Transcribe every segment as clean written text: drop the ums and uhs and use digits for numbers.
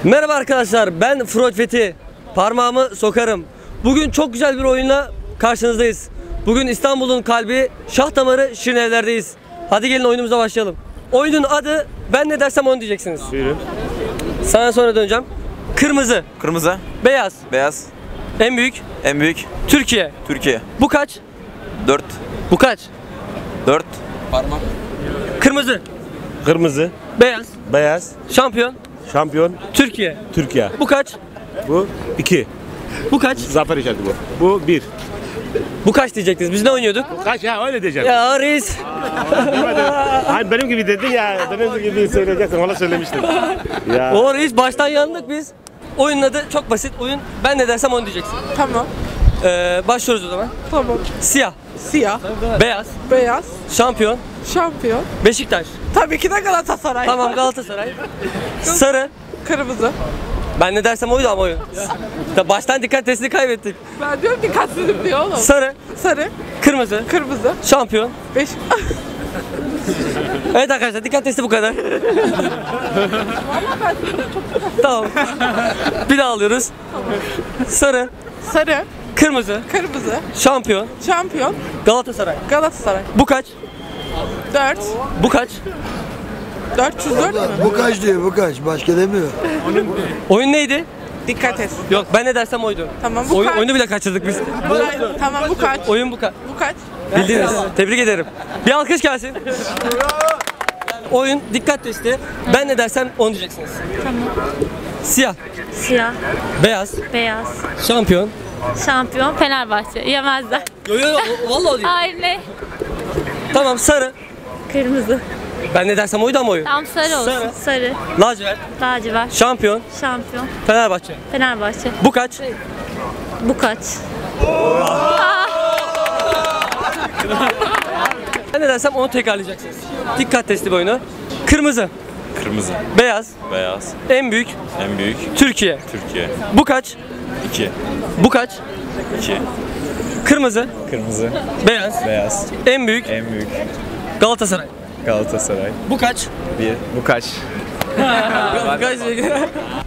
Merhaba arkadaşlar, ben Freud Fethi. Parmağımı sokarım. Bugün çok güzel bir oyunla karşınızdayız. Bugün İstanbul'un kalbi, şah damarı Şirinevler'deyiz. Hadi gelin oyunumuza başlayalım. Oyunun adı ben ne dersem onu diyeceksiniz. Buyurun. Sana sonra döneceğim. Kırmızı. Kırmızı. Beyaz. Beyaz. En büyük. En büyük. Türkiye. Türkiye. Bu kaç? 4. Bu kaç? 4. Parmak. Kırmızı. Kırmızı. Beyaz. Beyaz. Şampiyon. Şampiyon. Türkiye. Türkiye. Bu kaç? Bu 2. Bu kaç? Zafer işareti bu. Bu 1. Bu kaç diyecektiniz? Biz ne oynuyorduk? Kaç ya öyle diyeceğim. Ya reis. Hani benim gibi dedin ya. Benim gibi söyleyeceksin. Ona söylemiştim. Ya. O reis baştan yandık biz. Oyunun adı çok basit. Oyun ben ne dersem onu diyeceksin. Tamam. Başlıyoruz o zaman. Tamam. Siyah. Siyah, Beyaz. beyaz, Şampiyon. şampiyon. Beşiktaş. Tabii ki de Galatasaray. Tamam, Galatasaray. Sarı. Kırmızı. Ben ne dersem oydu ama oyun. Baştan dikkat testini kaybettik. Ben diyorum ki kaçsızım diyor oğlum. Sarı. Sarı, Kırmızı. kırmızı, Şampiyon. beş. Evet arkadaşlar, dikkat testi bu kadar. Tamam. Bir daha alıyoruz. Sarı. Sarı, Kırmızı. kırmızı, Şampiyon. şampiyon, Galatasaray. Galatasaray. Bu kaç? 4, Bu kaç? 404 mü? Bu kaç diyor, bu kaç? Başka demiyor. Oyun neydi? Dikkat et. Yok, ben ne dersem oydu. Tamam, bu kaç? Oyunu bile kaçırdık biz. Tamam, bu kaç? Oyun bu kaç? Bu kaç? Bildiniz. Tebrik ederim. Bir alkış gelsin. Oyun dikkat testi. Ben ne dersem onu diyeceksiniz. Tamam. Siyah. Siyah, Beyaz. beyaz, Şampiyon. şampiyon Fenerbahçe. Yemezler. Yo yo yo, vallahi değil. Hayır ne? Tamam, sarı. Kırmızı. Ben ne dersem oydu ama oyun. Tam sarı olsun. Sarı. Sarı, Lacivert. lacivert, Şampiyon. şampiyon Fenerbahçe. Fenerbahçe. Bu kaç? Bu kaç? Ben ne dersem onu tekrarlayacaksınız. Dikkat testi bir oyunu. Kırmızı. Kırmızı. Beyaz. Beyaz. En büyük. En büyük. Türkiye. Türkiye. Bu kaç? 2. Bu kaç? 2. Kırmızı. Kırmızı. Beyaz. Beyaz. En büyük. En büyük. Galatasaray. Galatasaray. Bu kaç? 1. Bu kaç?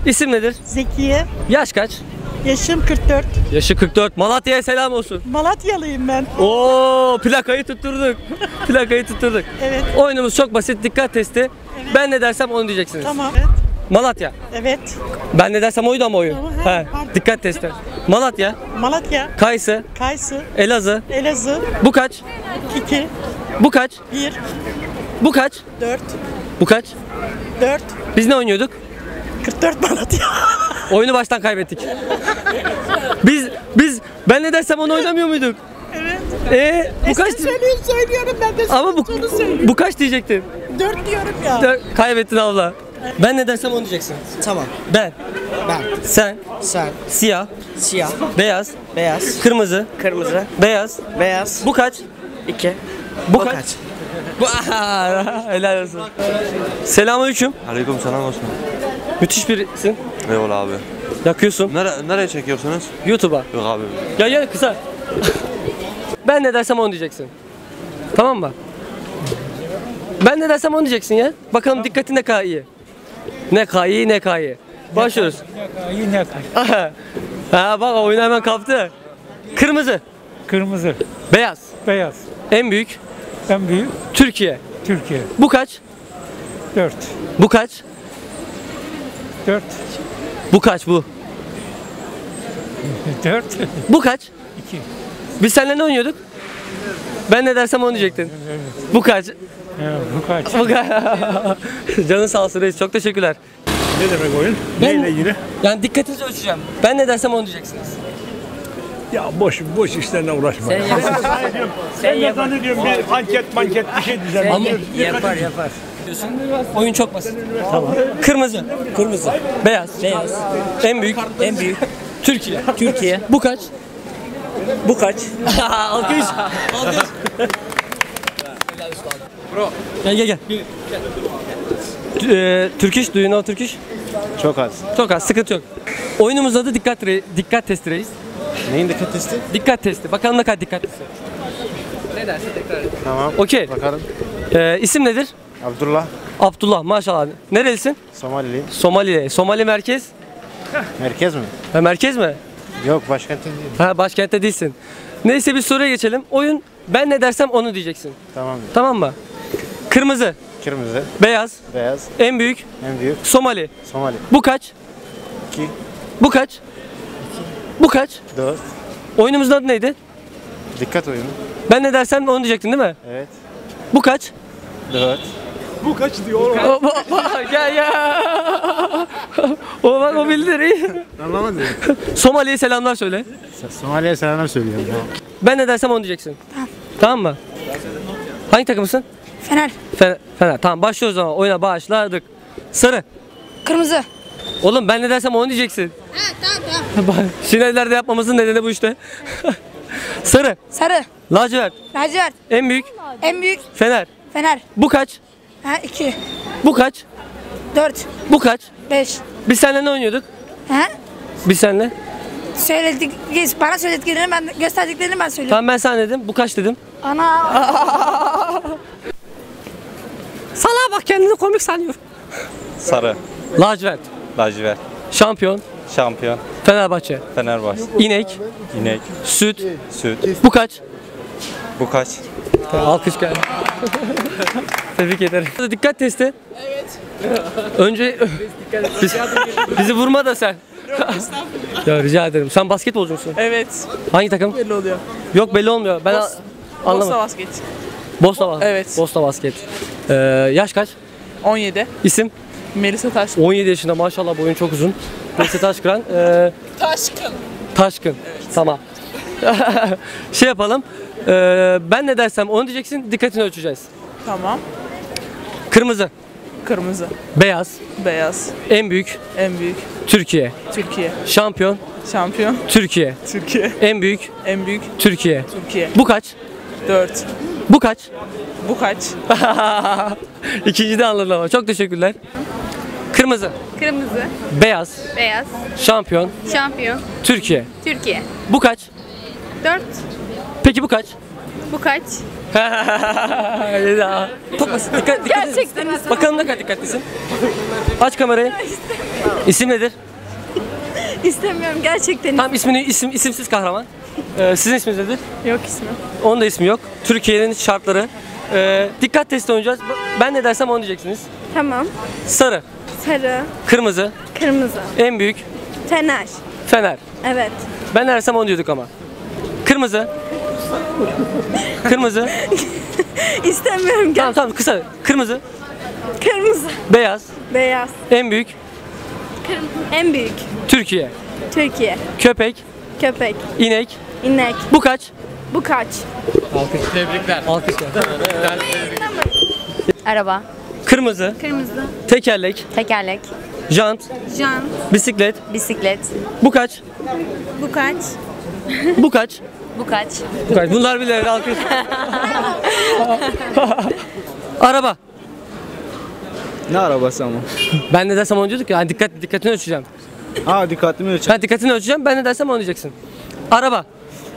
İsim nedir? Zekiye, Yaş kaç? yaşım 44. Yaşı 44. Malatya'ya selam olsun. Malatyalıyım ben. Oo, plakayı tutturduk. Plakayı tutturduk. Evet. Oyunumuz çok basit. Dikkat testi. Ben ne dersem onu diyeceksiniz. Tamam. Evet. Malatya. Evet. Ben ne dersem oydu ama oyun. Tamam, He. pardon. Dikkat testi. Malatya. Malatya, Kayısı. Kayısı, Elazığ. Elazığ, Bu kaç? 2, Bu kaç? 1, Bu kaç? 4, Bu kaç? 4, Biz ne oynuyorduk? 44 Malatya. Oyunu baştan kaybettik. Biz ben ne dersem onu oynamıyor muyduk? Evet. Bu kaç? Söylüyorum ben de. Ama bu kaç diyecektin? 4 diyorum ya. Kaybettin abla. Ben ne dersem onu diyeceksin. Tamam. Ben. Ben. Sen. Sen. Siyah. Siyah. Beyaz. Beyaz. Kırmızı. Kırmızı. Beyaz. Beyaz. Bu kaç? 2. Bu kaç? Bu helal olsun. Selamünaleyküm. Aleyküm selam Osman. Müthiş birisin. Eyvallah abi. Yakıyorsun. Nereye çekiyorsunuz? YouTube'a. Yok abi. Gel kısa. Ben ne dersem onu diyeceksin. Tamam mı? Ben ne dersem onu diyeceksin ya. Bakalım dikkatin ne kadar iyi. Ne kadar iyi, ne kadar iyi. Başlıyoruz. Yine Ha bak, oyunu hemen kaptı. Kırmızı. kırmızı, Beyaz. beyaz, En büyük. en büyük Türkiye. Türkiye. Bu kaç? 4. Bu kaç? 4. Bu kaç bu? 4. Bu kaç? 2. Biz seninle ne oynuyorduk? Ben ne dersem onu diyecektin. Bu kaç? Bu kaç? Bu kaç? Canın sağ olsun reis. Çok teşekkürler. Ne demek oyun? Ben- Neyle ilgili? Yani dikkatinizi ölçeceğim. Ben ne dersem onu diyeceksiniz. Ya boş işlerle uğraşma. Sen de zannediyorum bir anket bir şey diyeceğim. Ama Yapar. oyun çok basit. Tamam. Kırmızı. Kırmızı. Beyaz. Beyaz. En büyük. En büyük. Türkiye. Türkiye. Bu kaç? Bu kaç? Alkış. Alkış. Bro. Gel. Turkish, do you know Turkish? Çok az. Çok az, sıkıntı yok. Oyunumuzun adı dikkat testi reis. Neyin dikkat testi? Dikkat testi. Bakalım ne kadar dikkatlisin. Ne derse tekrar et. Tamam. Okey. Bakalım. İsim nedir? Abdullah. Abdullah maşallah abi. Nerelisin? Somalili. Somali. Somali merkez? Merkez mi? Ha, merkez mi? Yok, başkentin değil. Ha, başkentte değilsin. Neyse bir soruya geçelim. Oyun ben ne dersem onu diyeceksin. Tamam. Tamam mı? Kırmızı, Kırmızı, beyaz, beyaz, en büyük, en büyük, Somali. Somali. Bu kaç? 2, Bu kaç? Bu kaç? 4. Oyunumuzun adı neydi? Dikkat oyunu. Ben ne dersem onu diyecektin değil mi? Evet. Bu kaç? 4. Bu kaç diyor? Gel ya. O bildir iyi. Anlamadım. Somali'ye selamlar söyle. Somali'ye selamlar söylüyorum. Ben ne dersem onu diyeceksin. Tamam mı? Hangi takımısın? Fener. Fener. Tamam başlıyoruz o zaman. Oyuna başladık. Sarı. Kırmızı. Oğlum ben ne dersem onu diyeceksin. Tamam. Şinellerde yapmamızın nedeni bu işte. Sarı. Sarı. Lacivert. Lacivert. En büyük. En büyük. Fener. Fener. Bu kaç? Ha 2. Bu kaç? 4. Bu kaç? 5. Biz seninle ne oynuyorduk? Ha? Biz seninle. Bana söylediklerini ben gösterdiklerini ben söylüyorum. Tamam ben sana dedim. Bu kaç dedim. Ana. Salaha bak kendini komik sanıyor. Sarı, Lacivert. lacivert, Şampiyon. şampiyon, Fenerbahçe. Fenerbahçe, İnek. inek, Süt. süt. Bu kaç? Bu kaç? Alkış geldi. Tebrik ederim. Dikkat testi. Evet. Önce bizi vurma da sen. Ya rica ederim. Sen basketbolcu musun? Evet. Hangi takım? Belli oluyor. Yok belli olmuyor. Ben anlamadım. basket. Bosna Evet. Bosna basket. Yaş kaç? 17. İsim? Melisa Taş. 17 yaşında maşallah boyun çok uzun. Melisa Taşkıran. Taşkın. Taşkın. Tamam. Şey yapalım. Ben ne dersem onu diyeceksin. Dikkatini ölçeceğiz. Tamam. Kırmızı. Kırmızı. Beyaz. Beyaz. En büyük. En büyük. Türkiye. Türkiye. Şampiyon. Şampiyon. Türkiye. Türkiye. En büyük. En büyük. Türkiye. Türkiye. Bu kaç? 4. Bu kaç? Bu kaç? İkinci de anladım ama. Çok teşekkürler. Kırmızı. Kırmızı, Beyaz. beyaz, Şampiyon. şampiyon, Türkiye. Türkiye. Bu kaç? 4. Peki bu kaç? Bu kaç? Dikkat. Gerçekten Bakalım ne kadar dikkatlisin. Aç kamerayı. İsim nedir? istemiyorum gerçekten. Tam isimsiz kahraman. Sizin isminiz nedir? Yok ismi. Onun da ismi yok. Türkiye'nin şartları. Dikkat testi oynayacağız. Ben ne dersem onu diyeceksiniz. Tamam. Sarı, Sarı, kırmızı, kırmızı, en büyük, fener. Fener. Evet. Ben ne dersem onu diyorduk ama. Kırmızı. Kırmızı. İstemiyorum Tamam kısa. Kırmızı, Kırmızı, beyaz, beyaz, en büyük, en büyük. Türkiye. Türkiye. Köpek, Köpek, inek. inek. Bu kaç? Bu kaç? Alkışlar. Araba, Kırmızı, kırmızı, tekerlek, tekerlek, jant, jant, bisiklet. bisiklet. Bu kaç? Bu kaç? Bu kaç? Bu kaç? Bu kaç? Bunlar bilir. Alkış. Araba. Ne arabası ama? Ben ne dersem onu diyorduk ya. Hani dikkatini ölçeceğim. Ha, dikkatimi ölç. Ben dikkatini ölçeceğim. Ben ne dersem onu diyeceksin. Araba,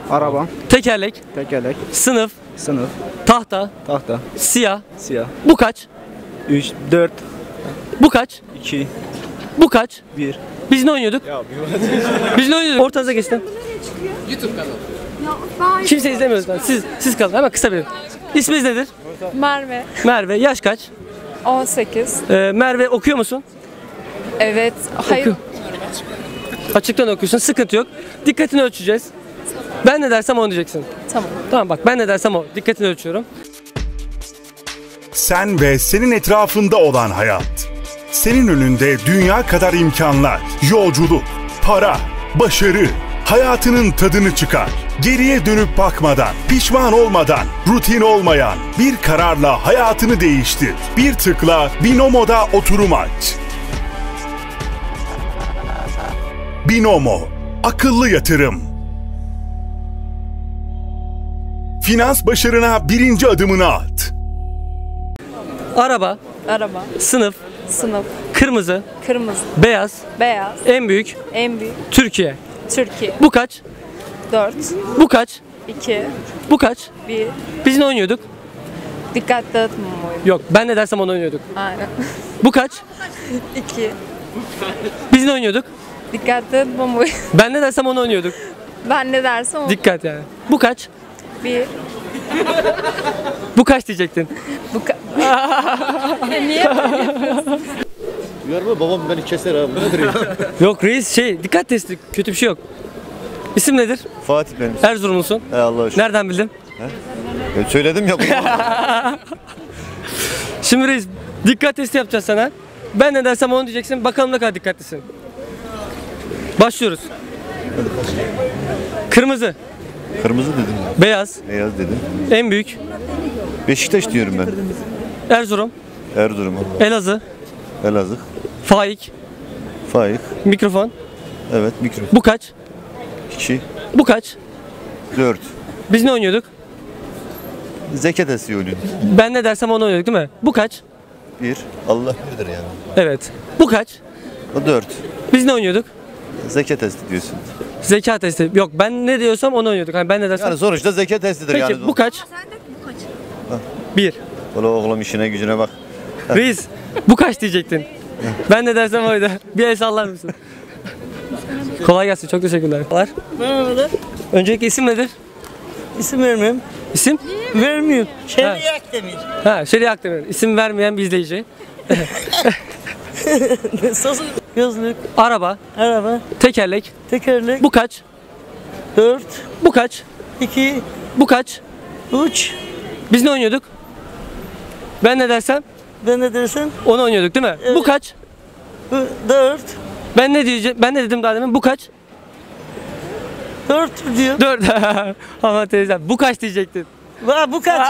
Araba, tekerlek, tekerlek, sınıf, sınıf, tahta, tahta, siyah. siyah. Bu kaç? 3, 4, Bu kaç? 2, Bu kaç? 1. Biz ne oynuyorduk? Biz ne oynuyorduk? Ortanıza geçtim. Kimse izlemiyor zaten. Siz kalın. Hemen kısa verin. İsminiz nedir? Merve. Merve. Yaş kaç? 18. Merve okuyor musun? Evet. Hayır. Açıktan okuyorsun. Sıkıntı yok. Dikkatini ölçeceğiz. Ben ne dersem onu diyeceksin. Tamam. Tamam bak ben ne dersem o. Dikkatini ölçüyorum. Sen ve senin etrafında olan hayat. Senin önünde dünya kadar imkanlar, yolculuk, para, başarı. Hayatının tadını çıkar. Geriye dönüp bakmadan, pişman olmadan, rutin olmayan bir kararla hayatını değiştir. Bir tıkla Binomo'da oturum aç. Binomo, akıllı yatırım. Finans başarına birinci adımını at. Araba, Araba, sınıf, sınıf, kırmızı, kırmızı, beyaz, beyaz, en büyük, en büyük, Türkiye. Türkiye. Bu kaç? 4. Bu kaç? 2, Bu kaç? 1. Biz ne oynuyorduk? Dikkat dağıtma oyunu. Yok, ben ne dersem onu oynuyorduk. Aynen. Bu kaç? 2. Biz ne oynuyorduk? Dikkat dağıtma oyunu. Ben ne dersem onu oynuyorduk. Ben ne dersem o. Dikkat yani. Bu kaç? 1. Bu kaç diyecektin? Bu Niye? Görme babam beni keser abi. Bu nedir ya? Yok reis dikkat testi. Kötü bir şey yok. İsim nedir? Fatih benim. Erzurumlusun. Allah'a şükür. Nereden bildin? Söyledim ya. Şimdi reis dikkat testi yapacağız sana. Ben ne dersem onu diyeceksin. Bakalım ne kadar dikkatlisin. Başlıyoruz. Kırmızı, Kırmızı dedim. beyaz, Beyaz dedim. en büyük, Beşiktaş diyorum ben. Erzurum, Erzurum. Elazığ, Elazığ. Faik, Faik. mikrofon. Evet mikrofon. Bu kaç? 2. Bu kaç? 4. Biz ne oynuyorduk? Zekat esiyor oynuyor. Ben ne dersem onu oynuyorduk değil mi? Bu kaç? 1. Allah birdir yani. Evet. Bu kaç? O 4. Biz ne oynuyorduk? Zekat testi diyorsun. Zeka testi. Yok ben ne diyorsam onu oynuyorduk. Hani ben ne dersem. Yani sonuçta zekat testidir Peki yani. bu kaç? Bir. Ola oğlum işine gücüne bak. Reis bu kaç diyecektin? Ben ne dersem oydu. Bir el sallar mısın? Kolay gelsin. Çok teşekkürler. Merhabalar. Öncelikle isim nedir? İsim vermem. İsim? Vermiyorum. Ha. Şerri Akdemir. Ha, Şeriye Akdemir. İsim vermeyen bir izleyici. Sosu gözlük, Araba, araba, tekerlek. tekerlek, Bu kaç? 4, Bu kaç? 2, Bu kaç? 3, Biz ne oynuyorduk? Ben ne dersem ben ne dersen? onu oynuyorduk değil mi? Bu kaç? 4, Ben ne diyeceğim? Ben ne dedim daha demin? Bu kaç? 4 diyor. 4. Ama teyzem bu kaç diyecektin? Bu kaç?